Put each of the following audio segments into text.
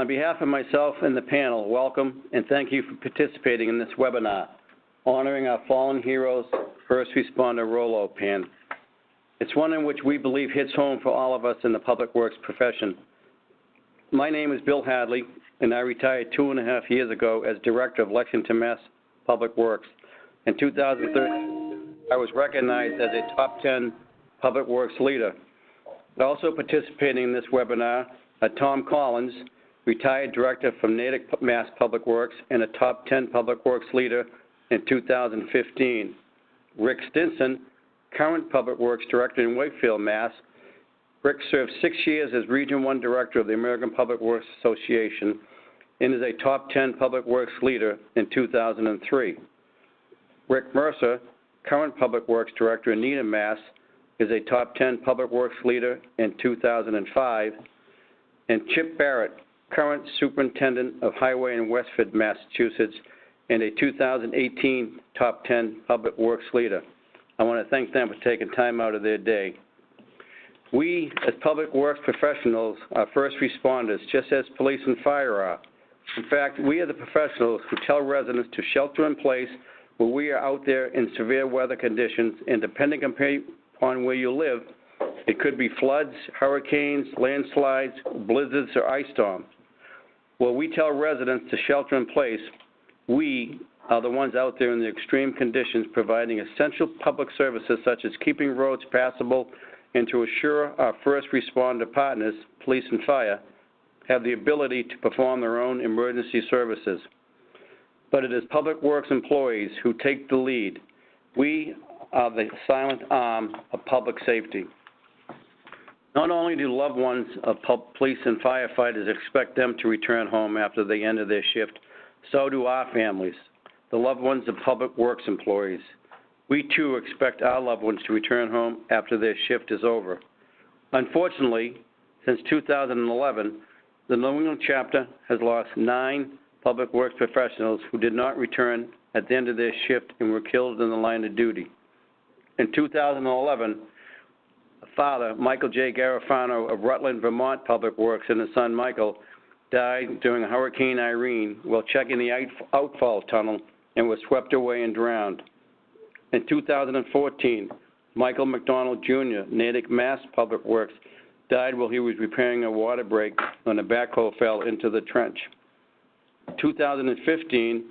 On behalf of myself and the panel, welcome and thank you for participating in this webinar, honoring our fallen heroes, first responder Rollo Pan. It's one in which we believe hits home for all of us in the public works profession. My name is Bill Hadley, and I retired 2.5 years ago as Director of Lexington, Mass. Public Works. In 2013, I was recognized as a top 10 public works leader. Also participating in this webinar are Tom Collins, retired Director from Natick, Mass. Public Works, and a top 10 public works leader in 2015. Rick Stinson, current Public Works Director in Wakefield, Mass. Rick served 6 years as Region 1 Director of the American Public Works Association and is a top 10 public works leader in 2003. Rick Mercer, current Public Works Director in Needham, Mass., is a top 10 public works leader in 2005. And Chip Barrett, current Superintendent of Highway in Westford, Massachusetts, and a 2018 top 10 public works leader. I want to thank them for taking time out of their day. We, as public works professionals, are first responders, just as police and fire are. In fact, we are the professionals who tell residents to shelter in place when we are out there in severe weather conditions, and depending upon where you live, it could be floods, hurricanes, landslides, blizzards, or ice storms. Well, we tell residents to shelter in place. We are the ones out there in the extreme conditions providing essential public services such as keeping roads passable and to assure our first responder partners, police and fire, have the ability to perform their own emergency services. But it is public works employees who take the lead. We are the silent arm of public safety. Not only do loved ones of police and firefighters expect them to return home after the end of their shift, so do our families, the loved ones of public works employees. We too expect our loved ones to return home after their shift is over. Unfortunately, since 2011, the New England chapter has lost 9 public works professionals who did not return at the end of their shift and were killed in the line of duty. In 2011, father, Michael J. Garofano of Rutland, Vermont Public Works, and his son, Michael, died during Hurricane Irene while checking the outfall tunnel and was swept away and drowned. In 2014, Michael McDonald, Jr., Natick, Mass. Public Works, died while he was repairing a water break when a backhoe fell into the trench. In 2015,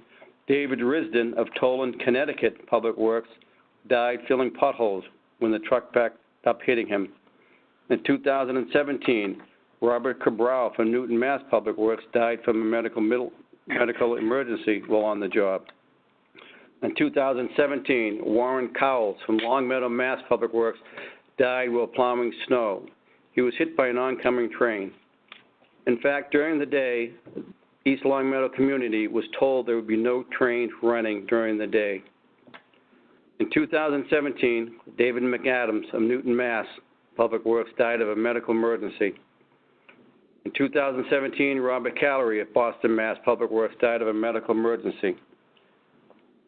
David Risden of Toland, Connecticut Public Works, died filling potholes when the truck backed up hitting him. In 2017, Robert Cabral from Newton, Mass. Public Works died from a medical emergency while on the job. In 2017, Warren Cowles from Longmeadow, Mass. Public Works died while plowing snow. He was hit by an oncoming train. In fact, during the day, East Longmeadow community was told there would be no train running during the day. In 2017, David McAdams of Newton, Mass. Public Works died of a medical emergency. In 2017, Robert Callery of Boston, Mass. Public Works died of a medical emergency.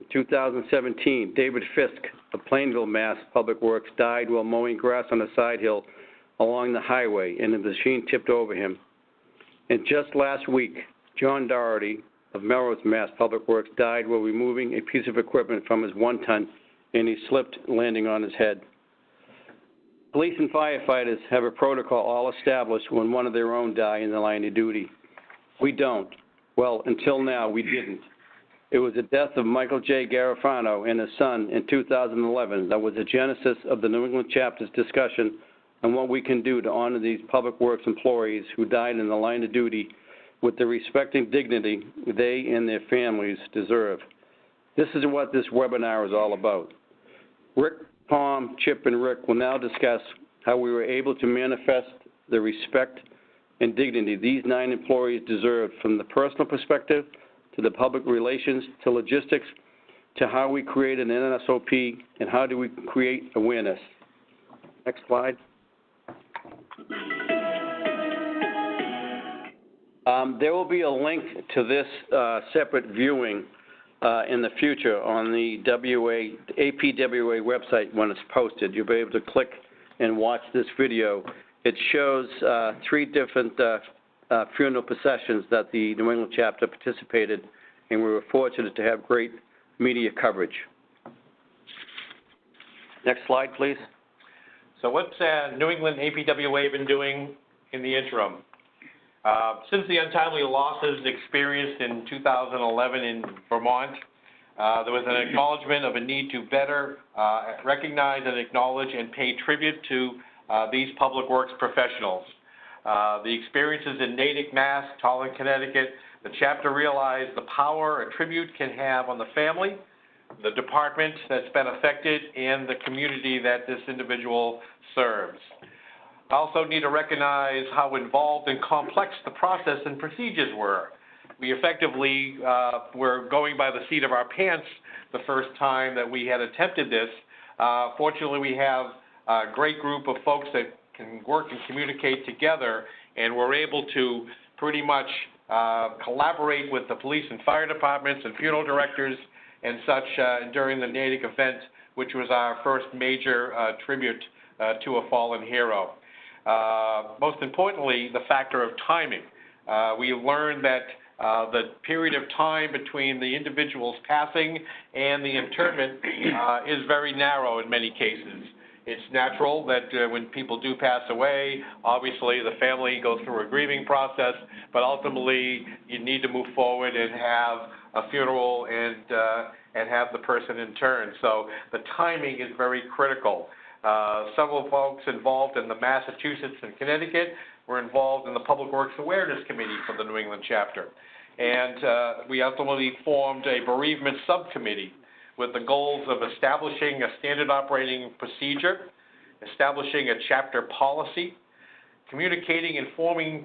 In 2017, David Fisk of Plainville, Mass. Public Works died while mowing grass on a side hill along the highway, and the machine tipped over him. And just last week, John Doherty of Melrose, Mass. Public Works died while removing a piece of equipment from his 1-ton, and he slipped, landing on his head. Police and firefighters have a protocol all established when one of their own die in the line of duty. We don't. Well, until now, we didn't. It was the death of Michael J. Garofano and his son in 2011 that was the genesis of the New England chapter's discussion on what we can do to honor these public works employees who died in the line of duty with the respect and dignity they and their families deserve. This is what this webinar is all about. Rick, Tom, Chip, and Rick will now discuss how we were able to manifest the respect and dignity these 9 employees deserve, from the personal perspective to the public relations to logistics to how we create an NSOP and how do we create awareness. Next slide. There will be a link to this separate viewing in the future on the APWA website when it's posted. You'll be able to click and watch this video. It shows 3 different funeral processions that the New England chapter participated, and we were fortunate to have great media coverage. Next slide, please. So what's New England APWA been doing in the interim? Since the untimely losses experienced in 2011 in Vermont, there was an acknowledgement of a need to better recognize and acknowledge and pay tribute to these public works professionals. The experiences in Natick, Mass., Tolland, Connecticut, the chapter realized the power a tribute can have on the family, the department that's been affected, and the community that this individual serves. I also need to recognize how involved and complex the process and procedures were. We effectively were going by the seat of our pants the first time that we had attempted this. Fortunately, we have a great group of folks that can work and communicate together, and we're able to pretty much collaborate with the police and fire departments and funeral directors and such during the Natick event, which was our first major tribute to a fallen hero. Most importantly, the factor of timing. We learned that the period of time between the individual's passing and the interment is very narrow in many cases. It's natural that when people do pass away, obviously the family goes through a grieving process, but ultimately you need to move forward and have a funeral and have the person interned. So the timing is very critical. Several folks involved in the Massachusetts and Connecticut were involved in the Public Works Awareness Committee for the New England chapter. And we ultimately formed a bereavement subcommittee with the goals of establishing a standard operating procedure, establishing a chapter policy, communicating, informing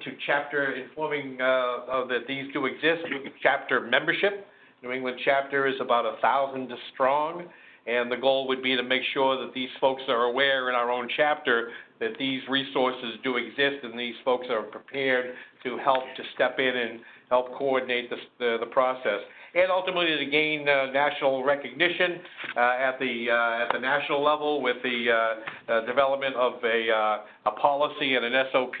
that these do exist with chapter membership. New England chapter is about 1,000 strong, and the goal would be to make sure that these folks are aware in our own chapter that these resources do exist and these folks are prepared to help to step in and help coordinate the process. And ultimately to gain national recognition at the national level with the development of a policy and an SOP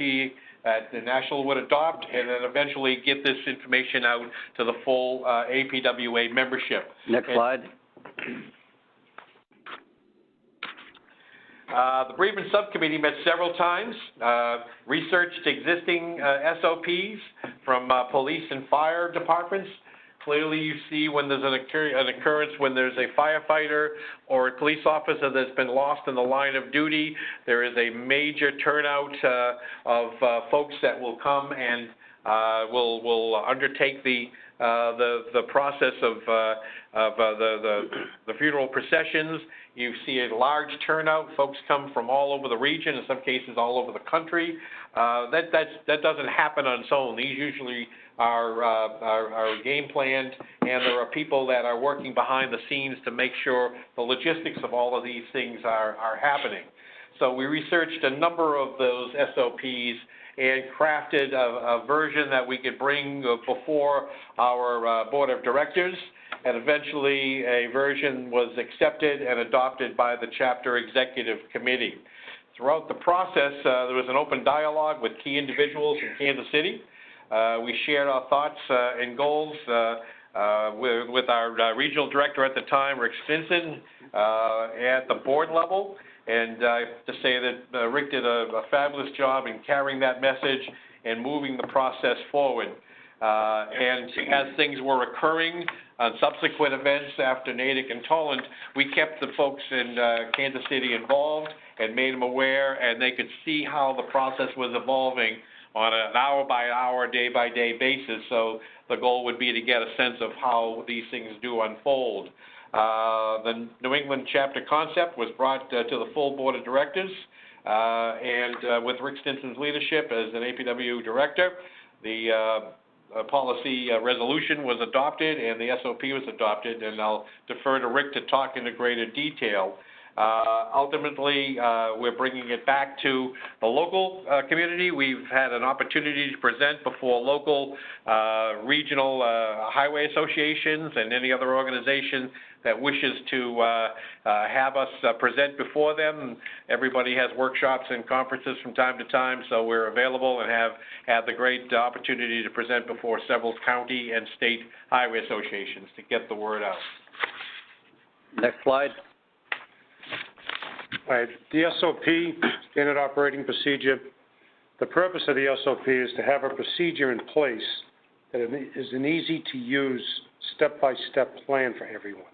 that the national would adopt, and then eventually get this information out to the full APWA membership. Next slide. The bereavement subcommittee met several times, researched existing SOPs from police and fire departments. Clearly you see when there's an occurrence when there's a firefighter or a police officer that's been lost in the line of duty, there is a major turnout of folks that will come and will undertake the process of the funeral processions. You see a large turnout. Folks come from all over the region, in some cases all over the country. That doesn't happen on its own. These usually are game planned, and there are people that are working behind the scenes to make sure the logistics of all of these things are happening. So we researched a number of those SOPs and crafted a version that we could bring before our board of directors, and eventually a version was accepted and adopted by the chapter executive committee. Throughout the process, there was an open dialogue with key individuals in Kansas City. We shared our thoughts and goals with our regional director at the time, Rick Stinson, at the board level. And I have to say that Rick did a fabulous job in carrying that message and moving the process forward. And as things were occurring on subsequent events after Natick and Tolland, we kept the folks in Kansas City involved and made them aware, and they could see how the process was evolving on an hour-by-hour, day-by-day basis. So the goal would be to get a sense of how these things do unfold. The New England chapter concept was brought to the full board of directors, and with Rick Stinson's leadership as an APW director, the policy resolution was adopted and the SOP was adopted, and I'll defer to Rick to talk into greater detail. Ultimately, we're bringing it back to the local community. We've had an opportunity to present before local, regional highway associations and any other organization that wishes to have us present before them. Everybody has workshops and conferences from time to time, so we're available and have had the great opportunity to present before several county and state highway associations to get the word out. Next slide. All right, the SOP, Standard Operating Procedure, the purpose of the SOP is to have a procedure in place that is an easy-to-use, step-by-step plan for everyone.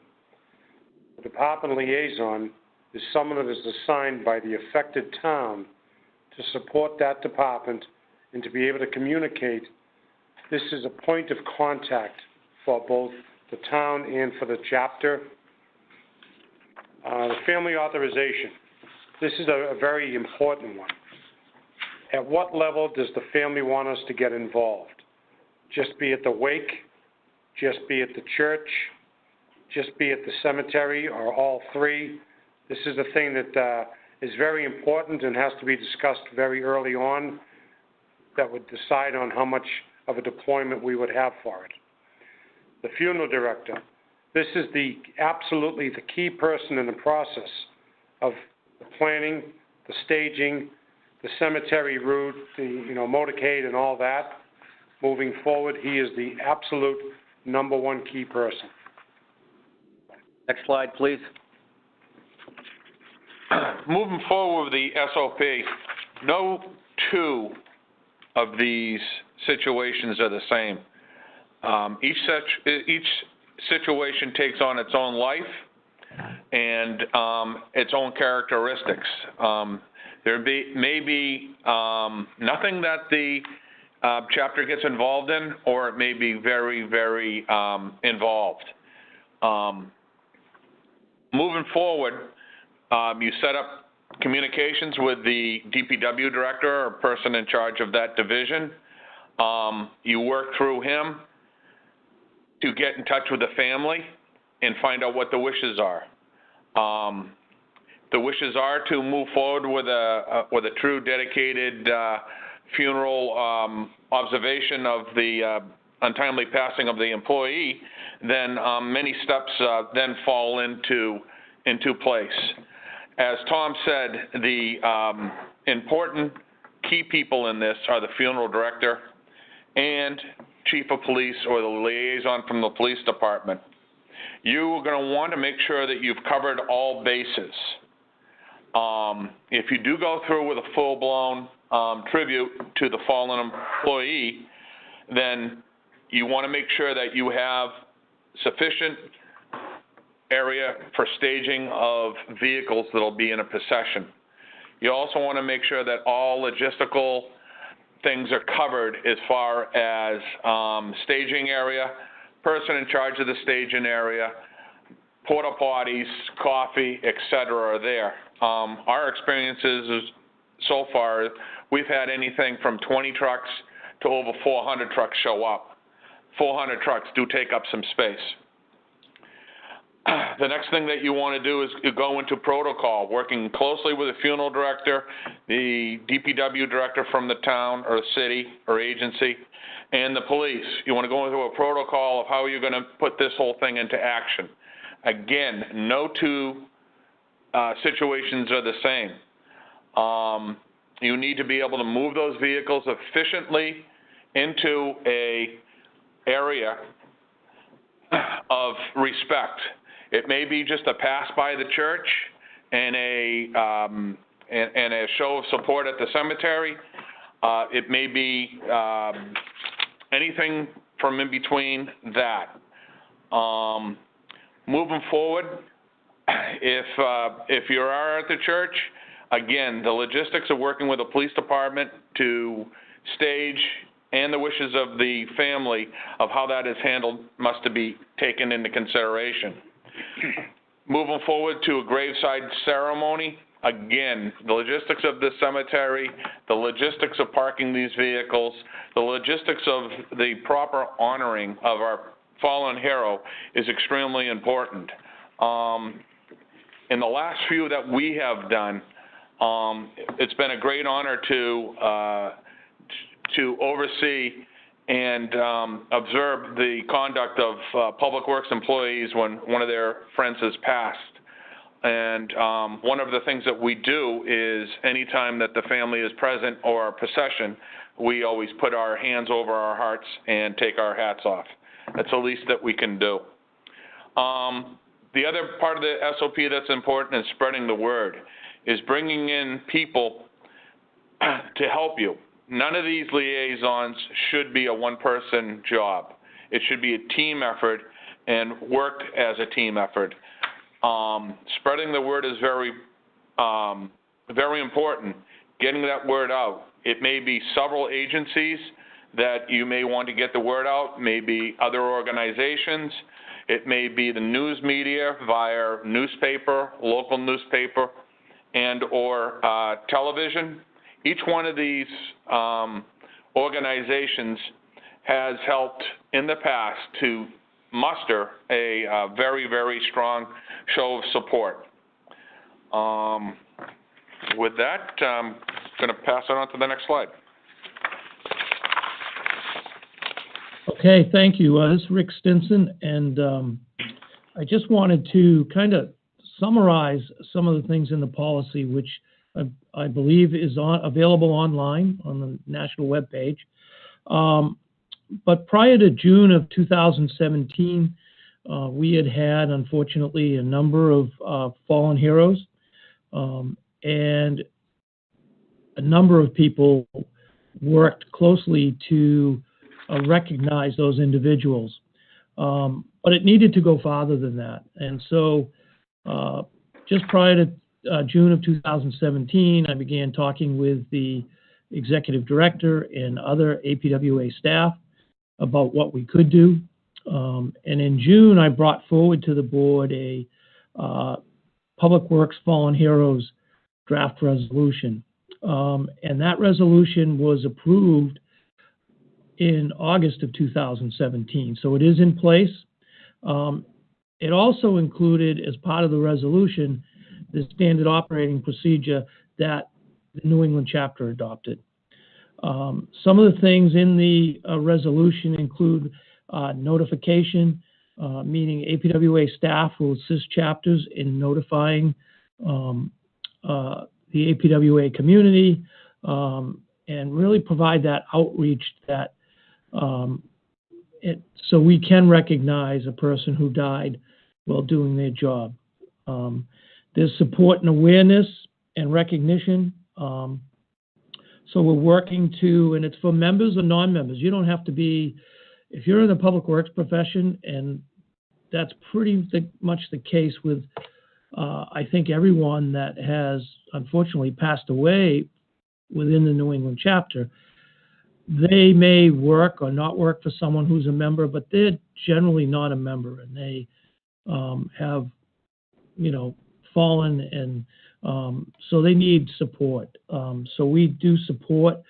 The department liaison is someone that is assigned by the affected town to support that department and to be able to communicate. This is a point of contact for both the town and for the chapter. The family authorization. This is a very important one. At what level does the family want us to get involved? Just be at the wake, just be at the church, just be at the cemetery, or all three? This is a thing that is very important and has to be discussed very early on that would decide on how much of a deployment we would have for it. The funeral director. This is absolutely the key person in the process of the planning, the staging, the cemetery route, the motorcade and all that. Moving forward, he is the absolute #1 key person. Next slide, please. Moving forward with the SOP, no two of these situations are the same. Each situation takes on its own life and its own characteristics. There may be nothing that the chapter gets involved in, or it may be very, very involved. Moving forward, you set up communications with the DPW director or person in charge of that division. You work through him to get in touch with the family and find out what the wishes are. The wishes are to move forward with a true dedicated funeral observation of the untimely passing of the employee. Then many steps then fall into place. As Tom said, the important key people in this are the funeral director and chief of police or the liaison from the police department. You are going to want to make sure that you've covered all bases. If you do go through with a full-blown tribute to the fallen employee, then you want to make sure that you have sufficient area for staging of vehicles that will be in a procession. You also want to make sure that all logistical things are covered as far as staging area, person in charge of the staging area, porta potties, coffee, etc. are there. Our experiences is, so far, we've had anything from 20 trucks to over 400 trucks show up. 400 trucks do take up some space. The next thing that you want to do is go into protocol, working closely with the funeral director, the DPW director from the town or city or agency, and the police. You want to go into a protocol of how you're going to put this whole thing into action. Again, no two situations are the same. You need to be able to move those vehicles efficiently into a area of respect. It may be just a pass by the church and a show of support at the cemetery. It may be anything from in between that. Moving forward, if you are at the church, again, the logistics of working with the police department to stage and the wishes of the family of how that is handled must be taken into consideration. Moving forward to a graveside ceremony, again, the logistics of the cemetery, the logistics of parking these vehicles, the logistics of the proper honoring of our fallen hero is extremely important. in the last few that we have done, it's been a great honor to oversee and observe the conduct of Public Works employees when one of their friends has passed. And one of the things that we do is anytime that the family is present or a procession, we always put our hands over our hearts and take our hats off. That's the least that we can do. The other part of the SOP that's important is spreading the word, is bringing in people to help you. None of these liaisons should be a one-person job. It should be a team effort and work as a team effort. Spreading the word is very, very important. Getting that word out. It may be several agencies that you may want to get the word out, maybe other organizations. It may be the news media via newspaper, local newspaper, and or television. Each one of these organizations has helped in the past to muster a very, very strong show of support. With that, I'm going to pass it on to the next slide. Okay, thank you. This is Rick Stinson, and I just wanted to kind of summarize some of the things in the policy, which I believe is available online on the national webpage. But prior to June of 2017, we had, unfortunately, a number of fallen heroes, and a number of people worked closely to recognize those individuals. But it needed to go farther than that. And so just prior to June of 2017, I began talking with the executive director and other APWA staff about what we could do. And in June, I brought forward to the board a Public Works Fallen Heroes draft resolution. And that resolution was approved in August of 2017. So it is in place. It also included, as part of the resolution, the standard operating procedure that the New England chapter adopted. Some of the things in the resolution include notification, meaning APWA staff will assist chapters in notifying the APWA community and really provide that outreach that so we can recognize a person who died while doing their job. There's support and awareness and recognition. So we're working to, and it's for members or non-members. You don't have to be, if you're in the public works profession, and that's pretty much the case with, I think, everyone that has unfortunately passed away within the New England chapter. They may work or not work for someone who's a member, but they're generally not a member, and they have, fallen, and so they need support. So we do support.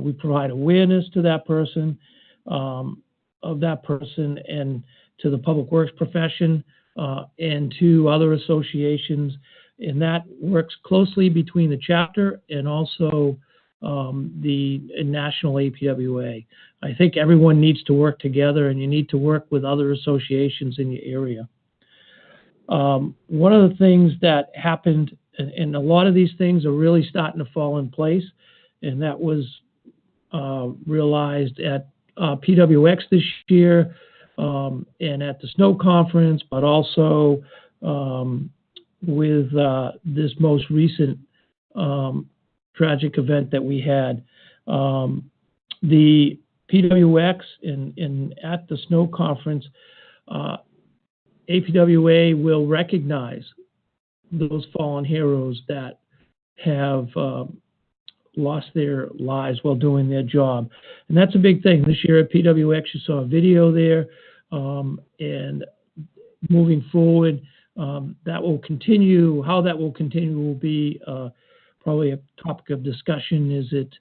We provide awareness to that person, and to the public works profession, and to other associations, and that works closely between the chapter and also the national APWA. I think everyone needs to work together, and you need to work with other associations in your area. One of the things that happened, and a lot of these things are really starting to fall in place, and that was realized at PWX this year and at the Snow Conference, but also with this most recent tragic event that we had. The PWX and at the Snow Conference, APWA will recognize those fallen heroes that have lost their lives while doing their job. And that's a big thing. This year at PWX, you saw a video there, and moving forward, that will continue. How that will continue will be probably a topic of discussion. Is it,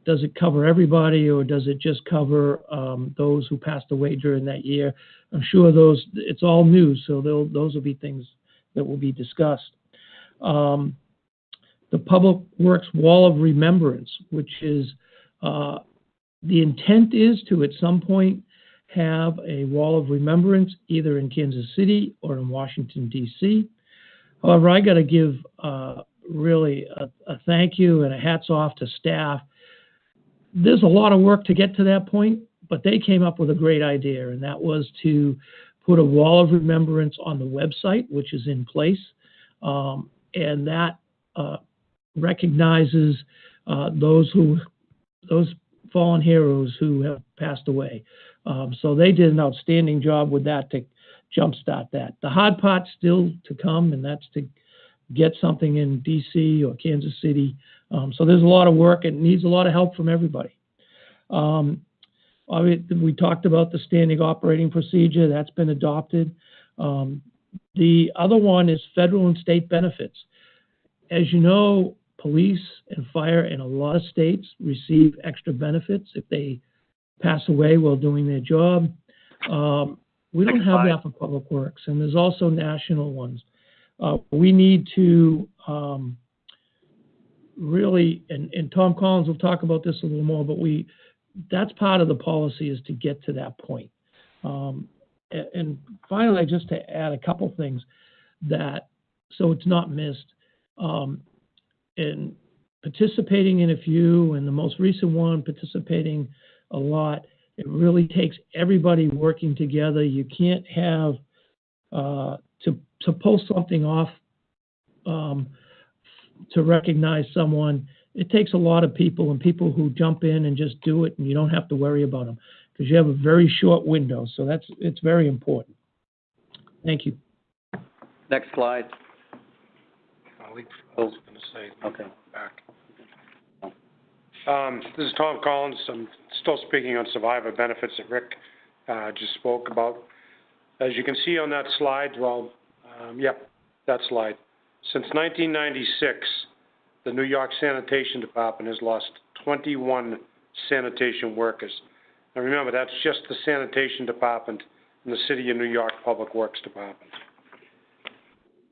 does it cover everybody, or does it just cover those who passed away during that year? I'm sure it's all news, so those will be things that will be discussed. The Public Works Wall of Remembrance, which is, the intent is to, at some point, have a wall of remembrance either in Kansas City or in Washington, D.C. However, I got to give really a thank you and a hats off to staff. There's a lot of work to get to that point, but they came up with a great idea, and that was to put a wall of remembrance on the website, which is in place, and that recognizes those fallen heroes who have passed away. So they did an outstanding job with that to jumpstart that. The hard part's still to come, and that's to get something in D.C. or Kansas City. So there's a lot of work. It needs a lot of help from everybody. We talked about the standing operating procedure. That's been adopted. The other one is federal and state benefits. As you know, police and fire in a lot of states receive extra benefits if they pass away while doing their job. We don't have that for Public Works, and there's also national ones. We need to really, and Tom Collins will talk about this a little more, but that's part of the policy, is to get to that point. And finally, just to add a couple things so it's not missed, in participating in a few, and the most recent one, participating a lot, it really takes everybody working together. You can't have, to pull something off to recognize someone, it takes a lot of people, and people who jump in and just do it, and you don't have to worry about them because you have a very short window. So it's very important. Thank you. Next slide. I was going to say, Okay. back. This is Tom Collins. I'm still speaking on survivor benefits that Rick just spoke about. As you can see on that slide, that slide. Since 1996, the New York Sanitation Department has lost 21 sanitation workers. Now remember, that's just the Sanitation Department in the City of New York Public Works Department.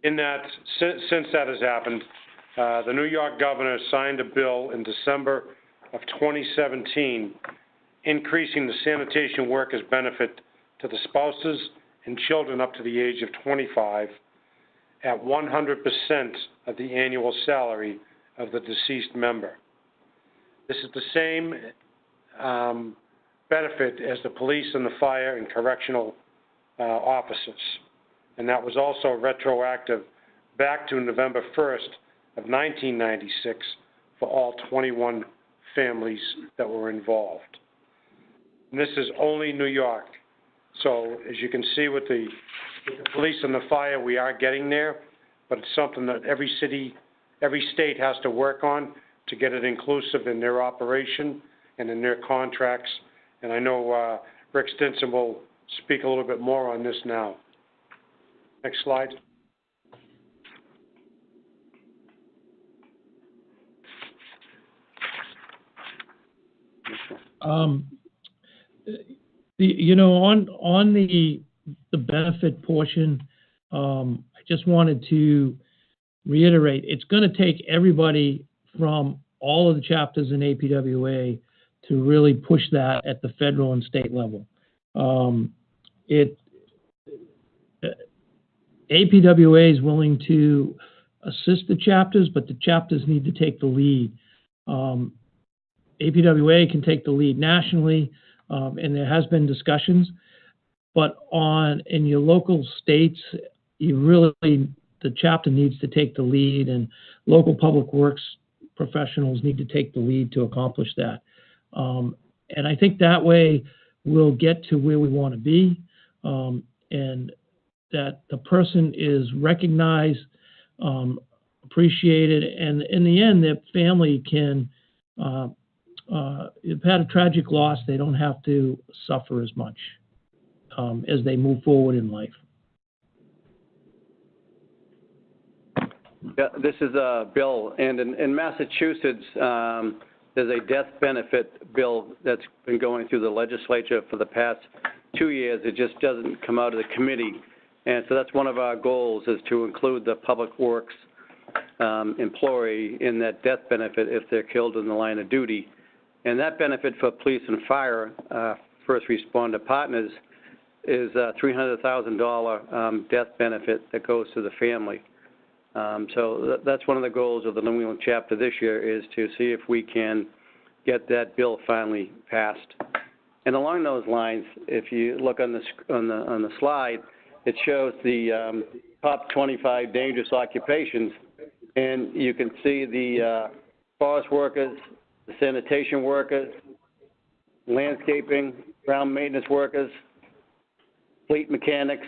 In that, since that has happened, the New York governor signed a bill in December of 2017 increasing the sanitation workers' benefit to the spouses and children up to the age of 25 at 100% of the annual salary of the deceased member. This is the same benefit as the police and the fire and correctional officers. And that was also retroactive back to November 1st of 1996 for all 21 families that were involved. And this is only New York. So as you can see with the police and the fire, we are getting there, but it's something that every city, every state has to work on to get it inclusive in their operation and in their contracts. And I know Rick Stinson will speak a little bit more on this now. Next slide. On the benefit portion, I just wanted to reiterate, it's going to take everybody from all of the chapters in APWA to really push that at the federal and state level. APWA is willing to assist the chapters, but the chapters need to take the lead. APWA can take the lead nationally, and there has been discussions, but in your local states, the chapter needs to take the lead, and local public works professionals need to take the lead to accomplish that. And I think that way we'll get to where we want to be, and that the person is recognized, appreciated, and in the end, their family can, if had a tragic loss, they don't have to suffer as much as they move forward in life. Yeah, this is Bill, and in Massachusetts, there's a death benefit bill that's been going through the legislature for the past 2 years. It just doesn't come out of the committee. And so that's one of our goals, is to include the Public Works employee in that death benefit if they're killed in the line of duty. And that benefit for police and fire, first responder partners, is a $300,000 death benefit that goes to the family. So that's one of the goals of the New England chapter this year, is to see if we can get that bill finally passed. And along those lines, if you look on the slide, it shows the top 25 dangerous occupations, and you can see the forest workers, the sanitation workers, landscaping, ground maintenance workers, fleet mechanics,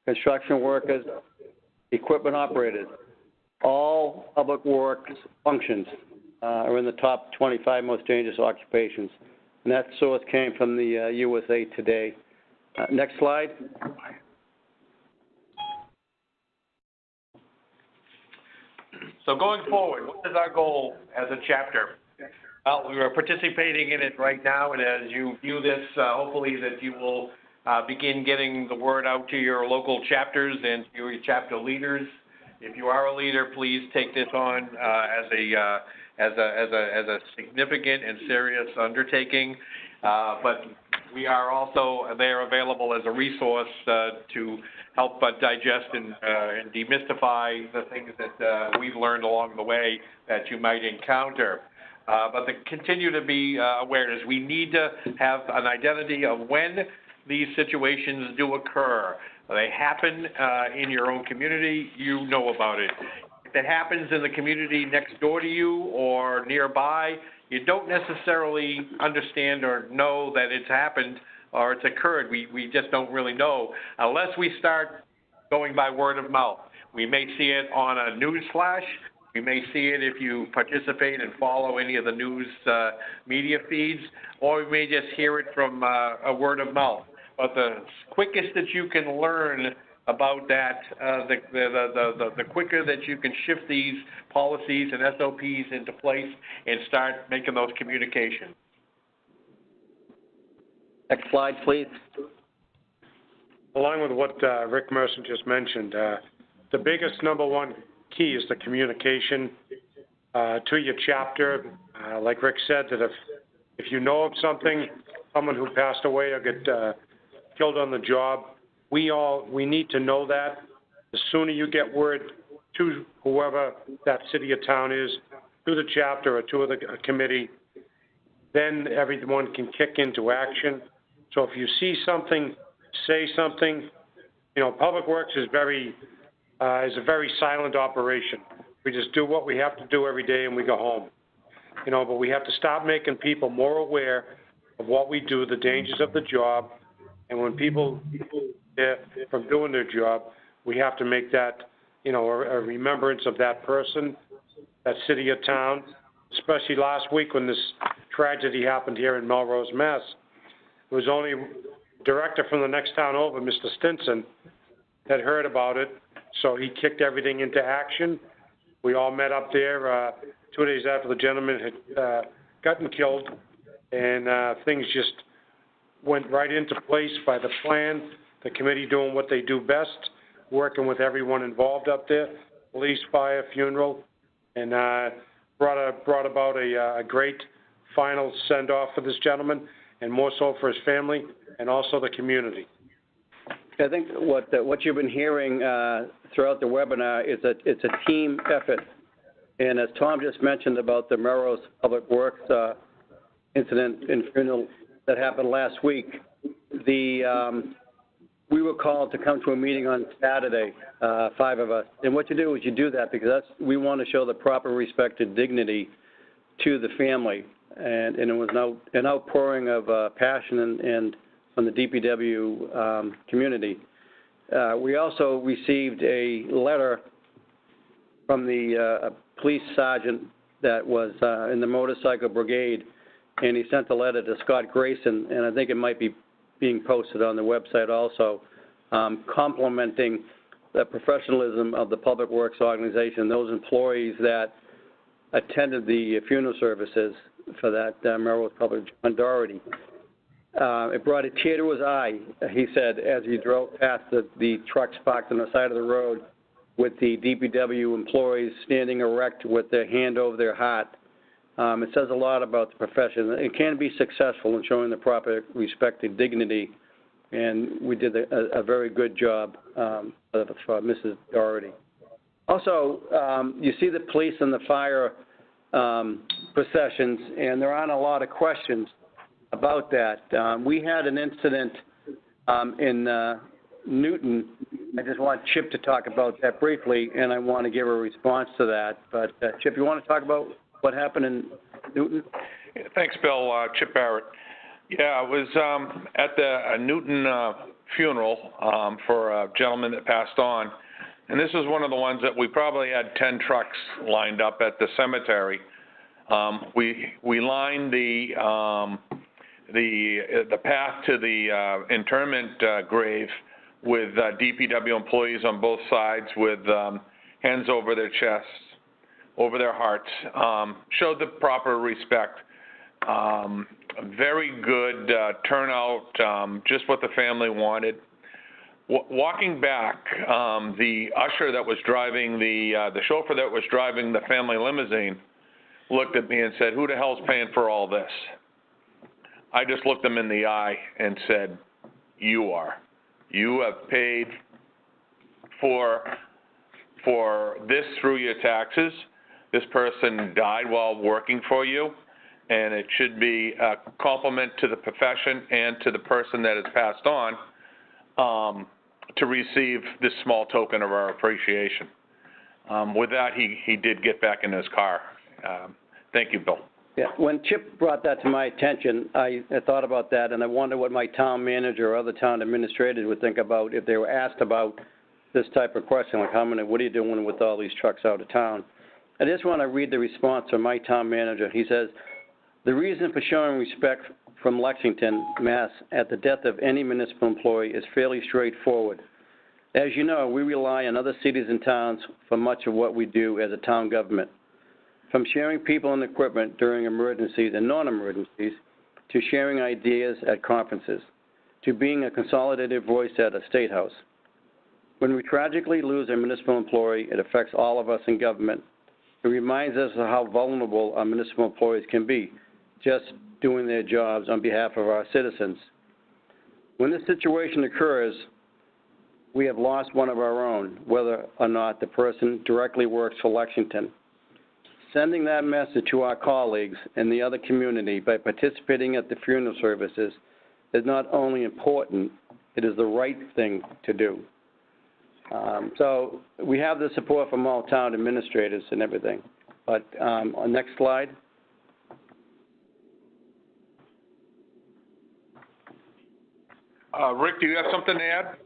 construction workers, equipment operators. All public works functions are in the top 25 most dangerous occupations. And that source came from the USA Today. Next slide. So going forward, what is our goal as a chapter? Well, we are participating in it right now, and as you view this, hopefully that you will begin getting the word out to your local chapters and to your chapter leaders. If you are a leader, please take this on as a significant and serious undertaking. But we are also there available as a resource to help digest and demystify the things that we've learned along the way that you might encounter. But to continue to be awareness, we need to have an identity of when these situations do occur. They happen in your own community, you know about it. If it happens in the community next door to you or nearby, you don't necessarily understand or know that it's happened or it's occurred. We just don't really know unless we start going by word of mouth. We may see it on a news flash. We may see it if you participate and follow any of the news media feeds, or we may just hear it from a word of mouth. But the quickest that you can learn about that, the quicker that you can shift these policies and SOPs into place and start making those communications. Next slide, please. Along with what Rick Mercer just mentioned, the biggest number one key is the communication to your chapter. Like Rick said, that if you know of something, someone who passed away or get killed on the job, we need to know that. The sooner you get word to whoever that city or town is, to the chapter or to the committee, then everyone can kick into action. So if you see something, say something. You know, Public Works is a very silent operation. We just do what we have to do every day and we go home. You know, but we have to start making people more aware of what we do, the dangers of the job, and when people from doing their job, we have to make that, you know, a remembrance of that person, that city or town, especially last week when this tragedy happened here in Melrose, Mass. It was only director from the next town over, Mr. Stinson, had heard about it, so he kicked everything into action. We all met up there 2 days after the gentleman had gotten killed, and things just went right into place by the plan, the committee doing what they do best, working with everyone involved up there, police, fire, funeral, and brought about a great final send-off for this gentleman, and more so for his family and also the community. I think what you've been hearing throughout the webinar is that it's a team effort. And as Tom just mentioned about the Melrose Public Works incident and funeral that happened last week, we were called to come to a meeting on Saturday, 5 of us. And what you do is you do that because we want to show the proper respect and dignity to the family. And it was an outpouring of passion and from the DPW community. We also received a letter from the police sergeant that was in the motorcycle brigade, and he sent a letter to Scott Grayson, and I think it might be being posted on the website also, complimenting the professionalism of the Public Works organization, those employees that attended the funeral services for that Melrose Public John Doherty. It brought a tear to his eye, he said, as he drove past the trucks parked on the side of the road with the DPW employees standing erect with their hand over their heart. It says a lot about the profession. It can be successful in showing the proper respect and dignity, and we did a very good job for Mrs. Doherty. Also, you see the police and the fire processions, and there aren't a lot of questions about that. We had an incident in Newton. I just want Chip to talk about that briefly, and I want to give a response to that. But Chip, you want to talk about what happened in Newton? Yeah, thanks, Bill. Chip Barrett. Yeah, I was at the Newton funeral for a gentleman that passed on, and this was one of the ones that we probably had 10 trucks lined up at the cemetery. We lined the path to the interment grave with DPW employees on both sides with hands over their chests, over their hearts, showed the proper respect. Very good turnout, just what the family wanted. Walking back, the usher that was driving the chauffeur that was driving the family limousine looked at me and said, "Who the hell's paying for all this?" I just looked him in the eye and said, "You are. You have paid for this through your taxes. This person died while working for you, and it should be a compliment to the profession and to the person that has passed on to receive this small token of our appreciation." With that, he did get back in his car. Thank you, Bill. Yeah, when Chip brought that to my attention, I thought about that, and I wonder what my town manager or other town administrators would think about if they were asked about this type of question, like what are you doing with all these trucks out of town? I just want to read the response from my town manager. He says, "The reason for showing respect from Lexington, Mass. At the death of any municipal employee is fairly straightforward. As you know, we rely on other cities and towns for much of what we do as a town government. From sharing people and equipment during emergencies and non-emergencies, to sharing ideas at conferences, to being a consolidated voice at a state house. When we tragically lose a municipal employee, it affects all of us in government. It reminds us of how vulnerable our municipal employees can be, just doing their jobs on behalf of our citizens. When this situation occurs, we have lost one of our own, whether or not the person directly works for Lexington. Sending that message to our colleagues in the other community by participating at the funeral services is not only important, it is the right thing to do." So we have the support from all town administrators and everything. But on next slide. Rick, do you have something to add?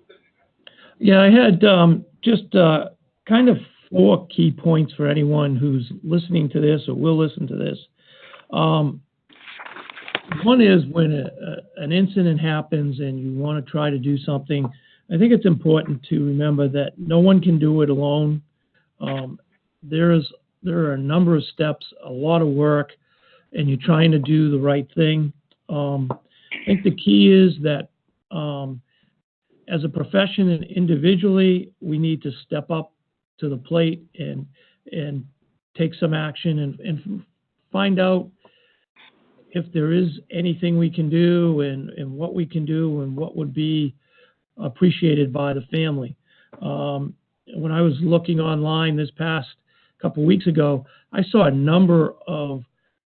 Yeah, I had just kind of 4 key points for anyone who's listening to this or will listen to this. One is when an incident happens and you want to try to do something, I think it's important to remember that no one can do it alone. There are a number of steps, a lot of work, and you're trying to do the right thing. I think the key is that as a profession and individually, we need to step up to the plate and take some action and find out if there is anything we can do and what we can do and what would be appreciated by the family. When I was looking online this past couple weeks ago, I saw a number of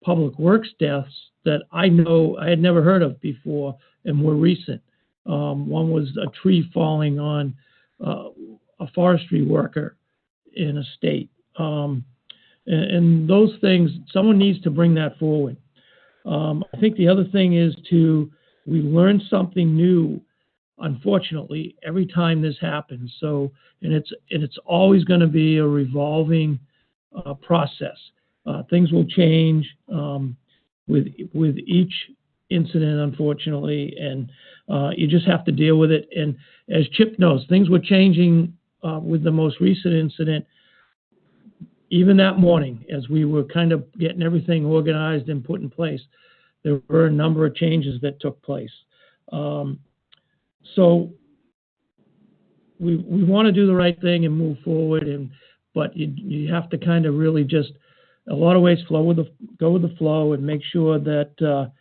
public works deaths that I know I had never heard of before and were recent. One was a tree falling on a forestry worker in a state. And those things, someone needs to bring that forward. I think the other thing is we learn something new, unfortunately, every time this happens. So, and it's always going to be a revolving process. Things will change with each incident, unfortunately, and you just have to deal with it. And as Chip knows, things were changing with the most recent incident. Even that morning, as we were kind of getting everything organized and put in place, there were a number of changes that took place. So we want to do the right thing and move forward, but you have to kind of really just, a lot of ways, go with the flow and make sure that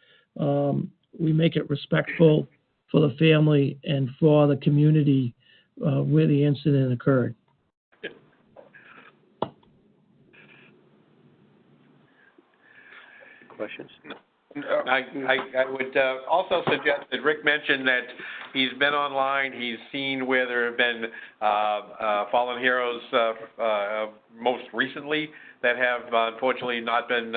we make it respectful for the family and for the community where the incident occurred. Questions? I would also suggest that Rick mentioned that he's been online, he's seen where there have been fallen heroes most recently that have unfortunately not been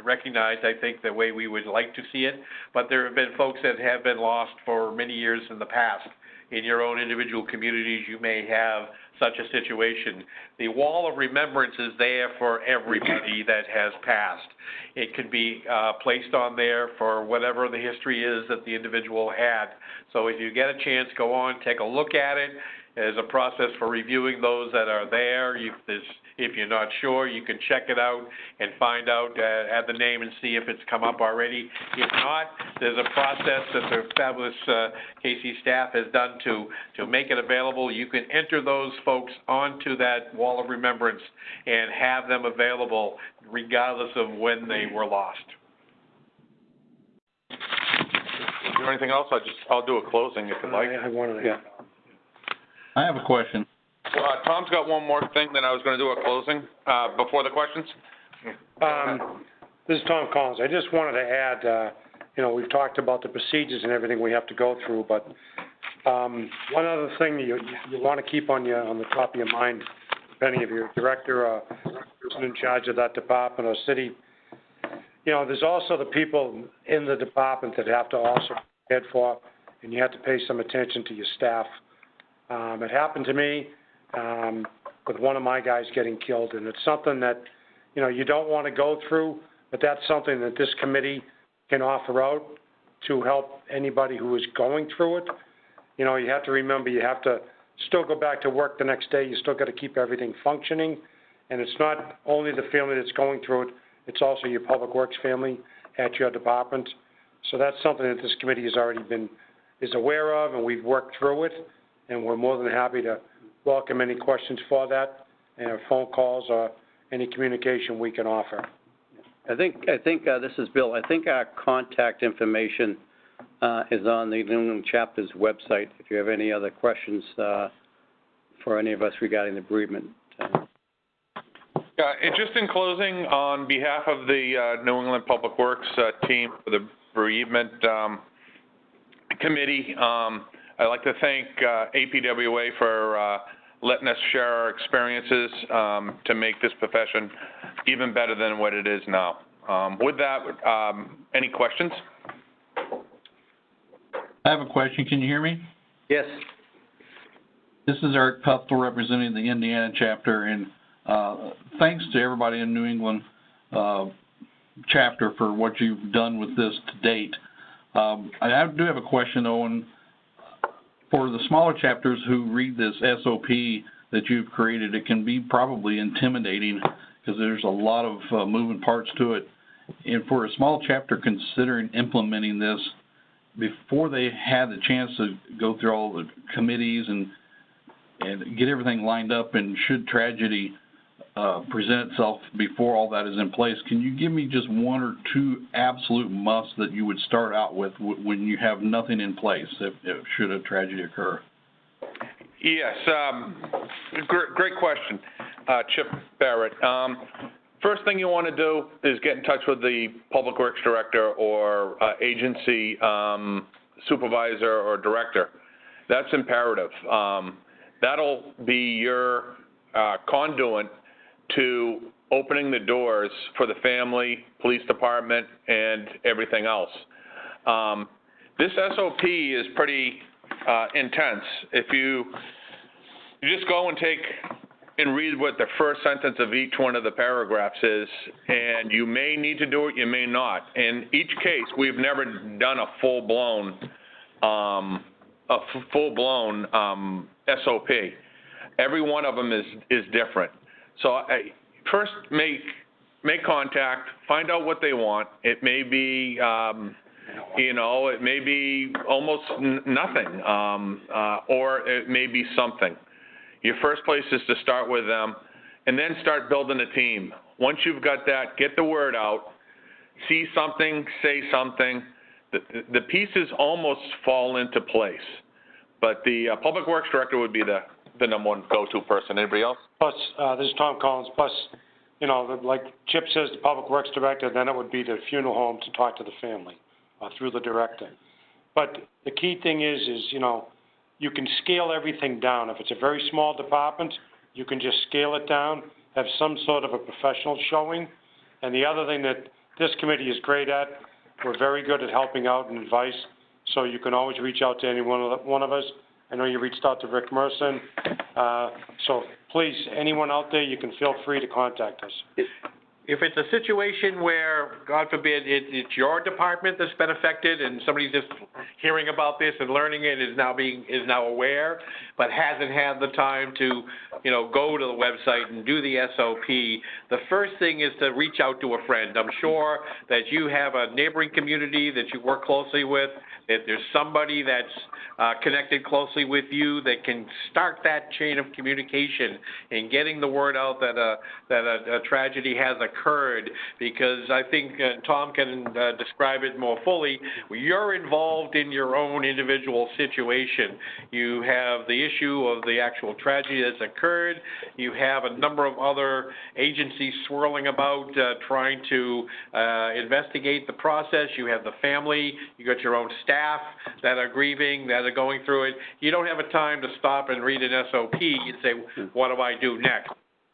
recognized, I think, the way we would like to see it. But there have been folks that have been lost for many years in the past. In your own individual communities, you may have such a situation. The wall of remembrance is there for everybody that has passed. It could be placed on there for whatever the history is that the individual had. So if you get a chance, go on, take a look at it. There's a process for reviewing those that are there. If you're not sure, you can check it out and find out, add the name and see if it's come up already. If not, there's a process that the fabulous KC staff has done to make it available. You can enter those folks onto that wall of remembrance and have them available regardless of when they were lost. Is there anything else? I'll do a closing if you'd like. I wanted to. Yeah. I have a question. Tom's got one more thing that I was going to do a closing before the questions. This is Tom Collins. I just wanted to add, we've talked about the procedures and everything we have to go through, but one other thing you want to keep on the top of your mind, depending if you're a director or person in charge of that department or city, there's also the people in the department that have to also be cared for, and you have to pay some attention to your staff. It happened to me with one of my guys getting killed, and it's something that, you don't want to go through, but that's something that this committee can offer out to help anybody who is going through it. You have to remember you have to still go back to work the next day. You still got to keep everything functioning, and it's not only the family that's going through it, it's also your public works family at your department. So that's something that this committee has already is aware of, and we've worked through it, and we're more than happy to welcome any questions for that, and phone calls or any communication we can offer. I think this is Bill. I think our contact information is on the New England Chapter's website if you have any other questions for any of us regarding the bereavement. And just in closing, on behalf of the New England Public Works team for the bereavement committee, I'd like to thank APWA for letting us share our experiences to make this profession even better than what it is now. With that, any questions? I have a question. Can you hear me? Yes. This is Eric Puftel representing the Indiana chapter, and thanks to everybody in New England chapter for what you've done with this to date. I do have a question, Owen. For the smaller chapters who read this SOP that you've created, it can be probably intimidating because there's a lot of moving parts to it. And for a small chapter considering implementing this, before they had the chance to go through all the committees and get everything lined up, and should tragedy present itself before all that is in place, can you give me just one or two absolute musts that you would start out with when you have nothing in place if should a tragedy occur? Yes, great question, Chip Barrett. First thing you want to do is get in touch with the Public Works Director or agency supervisor or director. That's imperative. That'll be your conduit to opening the doors for the family, police department, and everything else. This SOP is pretty intense. If you just go and read what the first sentence of each one of the paragraphs is, and you may need to do it, you may not. In each case, we've never done a full-blown SOP. Every one of them is different. So first make contact, find out what they want. It may be You know, it may be almost nothing, or it may be something. Your first place is to start with them, and then start building a team. Once you've got that, get the word out, see something, say something. The pieces almost fall into place. But the Public Works Director would be the number one go-to person. Anybody else? Plus, this is Tom Collins, plus, you know, like Chip says, the Public Works Director, then it would be the funeral home to talk to the family through the director. But the key thing is, you know, you can scale everything down. If it's a very small department, you can just scale it down, have some sort of a professional showing. And the other thing that this committee is great at, we're very good at helping out and advice, so you can always reach out to any one of us. I know you reached out to Rick Merson. So please, anyone out there, you can feel free to contact us. If it's a situation where, God forbid, it's your department that's been affected and somebody's just hearing about this and learning it, is now aware, but hasn't had the time to, you know, go to the website and do the SOP, the first thing is to reach out to a friend. I'm sure that you have a neighboring community that you work closely with, that there's somebody that's connected closely with you that can start that chain of communication and getting the word out that a tragedy has occurred, because I think Tom can describe it more fully. You're involved in your own individual situation. You have the issue of the actual tragedy that's occurred. You have a number of other agencies swirling about trying to investigate the process. You have the family. You got your own staff that are grieving, that are going through it. You don't have a time to stop and read an SOP and say, what do I do next?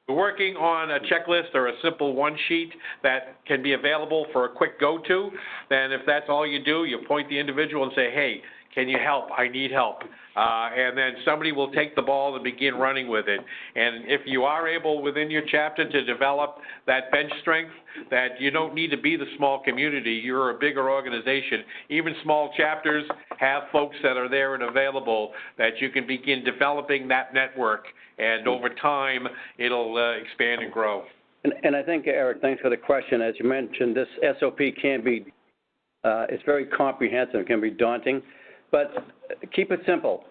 We're working on a checklist or a simple one sheet that can be available for a quick go-to. Then if that's all you do, you point the individual and say, hey, can you help? I need help. And then somebody will take the ball and begin running with it. And if you are able within your chapter to develop that bench strength, that you don't need to be the small community, you're a bigger organization. Even small chapters have folks that are there and available that you can begin developing that network. And over time, it'll expand and grow. And I think, Eric, thanks for the question. As you mentioned, this SOP can be, it's very comprehensive, it can be daunting, but keep it simple.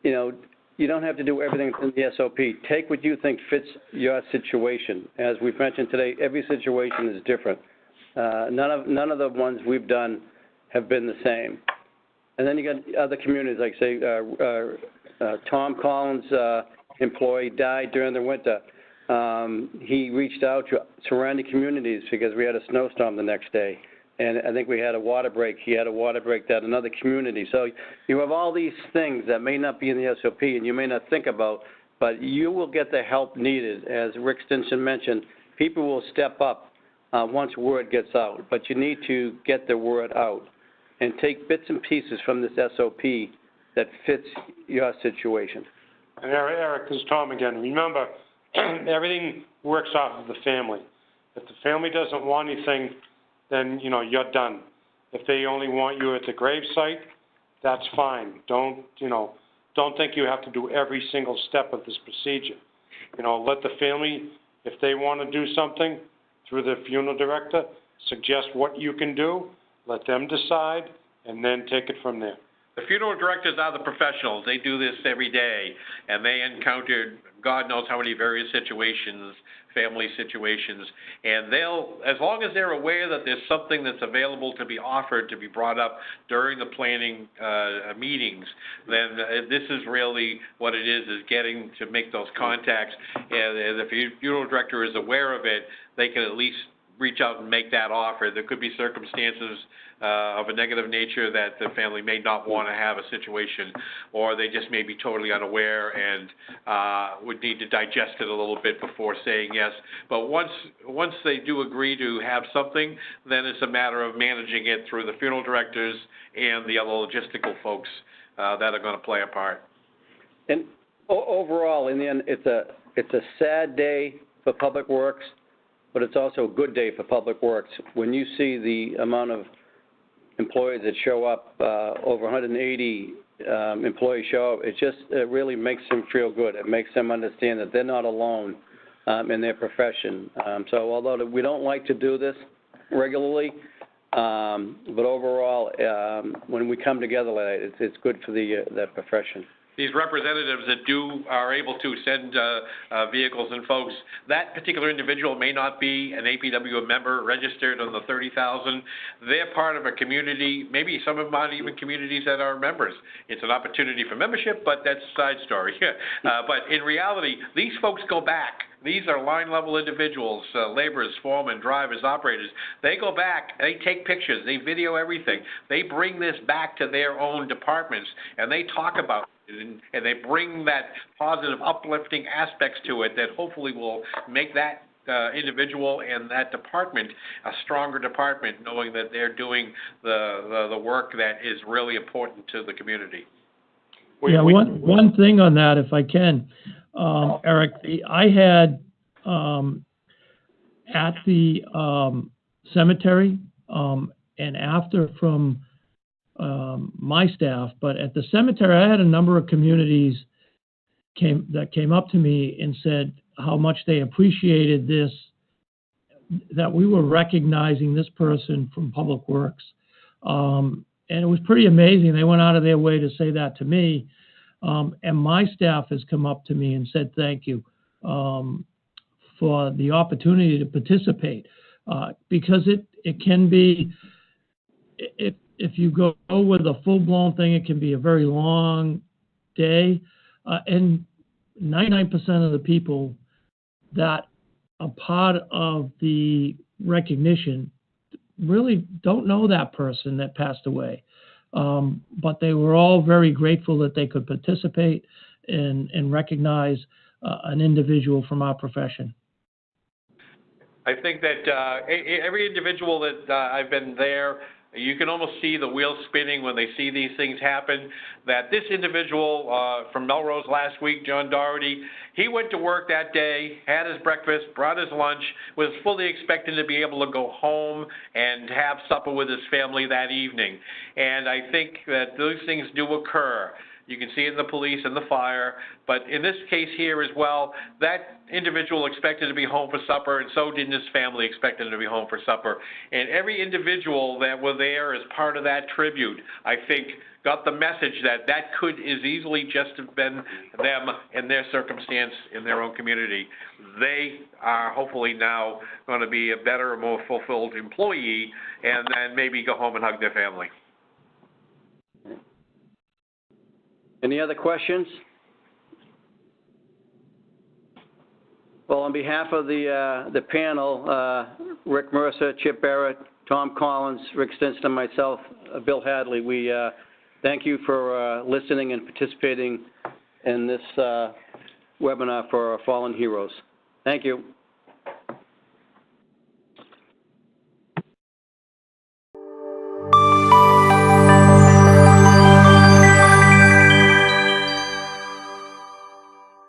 You know, you don't have to do everything in the SOP. Take what you think fits your situation. As we've mentioned today, every situation is different. None of the ones we've done have been the same. And then you got other communities, like say, Tom Collins' employee died during the winter. He reached out to surrounding communities because we had a snowstorm the next day. And I think we had a water break. He had a water break at another community. So you have all these things that may not be in the SOP and you may not think about, but you will get the help needed. As Rick Stinson mentioned, people will step up once word gets out, but you need to get the word out and take bits and pieces from this SOP that fits your situation. And Eric, this is Tom again. Remember, everything works off of the family. If the family doesn't want anything, then, you know, you're done. If they only want you at the gravesite, that's fine. Don't think you have to do every single step of this procedure. You know, let the family, if they want to do something through the funeral director, suggest what you can do, let them decide, and then take it from there. The funeral directors are the professionals. They do this every day, and they encounter God knows how many various situations, family situations, and they'll, as long as they're aware that there's something that's available to be offered, to be brought up during the planning meetings, then this is really what it is getting to make those contacts. And if the funeral director is aware of it, they can at least reach out and make that offer. There could be circumstances of a negative nature that the family may not want to have a situation, or they just may be totally unaware and would need to digest it a little bit before saying yes. But once they do agree to have something, then it's a matter of managing it through the funeral directors and the other logistical folks that are going to play a part. And overall, in the end, it's a sad day for Public Works, but it's also a good day for Public Works. When you see the amount of employees that show up, over 180 employees show up, it really makes them feel good. It makes them understand that they're not alone in their profession. So although we don't like to do this regularly, But overall, when we come together like that, it's good for that profession. These representatives that are able to send vehicles and folks, that particular individual may not be an APW member registered on the 30,000. They're part of a community, maybe some of them aren't even communities that are members. It's an opportunity for membership, but that's a side story. But in reality, these folks go back. These are line-level individuals, laborers, foremen, drivers, operators. They go back, they take pictures, they video everything. They bring this back to their own departments, and they talk about it, and they bring that positive, uplifting aspects to it that hopefully will make that individual and that department a stronger department, knowing that they're doing the work that is really important to the community. One thing on that, if I can, Eric, I had at the cemetery and after from my staff, but at the cemetery, I had a number of communities that came up to me and said how much they appreciated this, that we were recognizing this person from Public Works. And it was pretty amazing. They went out of their way to say that to me. And my staff has come up to me and said thank you for the opportunity to participate, because it can be, if you go with a full-blown thing, it can be a very long day, and 99% of the people that are part of the recognition really don't know that person that passed away. But they were all very grateful that they could participate and recognize an individual from our profession. I think that every individual that I've been there, you can almost see the wheels spinning when they see these things happen, that this individual from Melrose last week, John Doherty, he went to work that day, had his breakfast, brought his lunch, was fully expecting to be able to go home and have supper with his family that evening. And I think that those things do occur. You can see it in the police and the fire, but in this case here as well, that individual expected to be home for supper, and so did his family expect him to be home for supper. And every individual that were there as part of that tribute, I think, got the message that that could as easily just have been them in their circumstance in their own community. They are hopefully now going to be a better, more fulfilled employee, and then maybe go home and hug their family. Any other questions? Well, on behalf of the panel, Rick Mercer, Chip Barrett, Tom Collins, Rick Stinson, and myself, Bill Hadley, we thank you for listening and participating in this webinar for our fallen heroes. Thank you.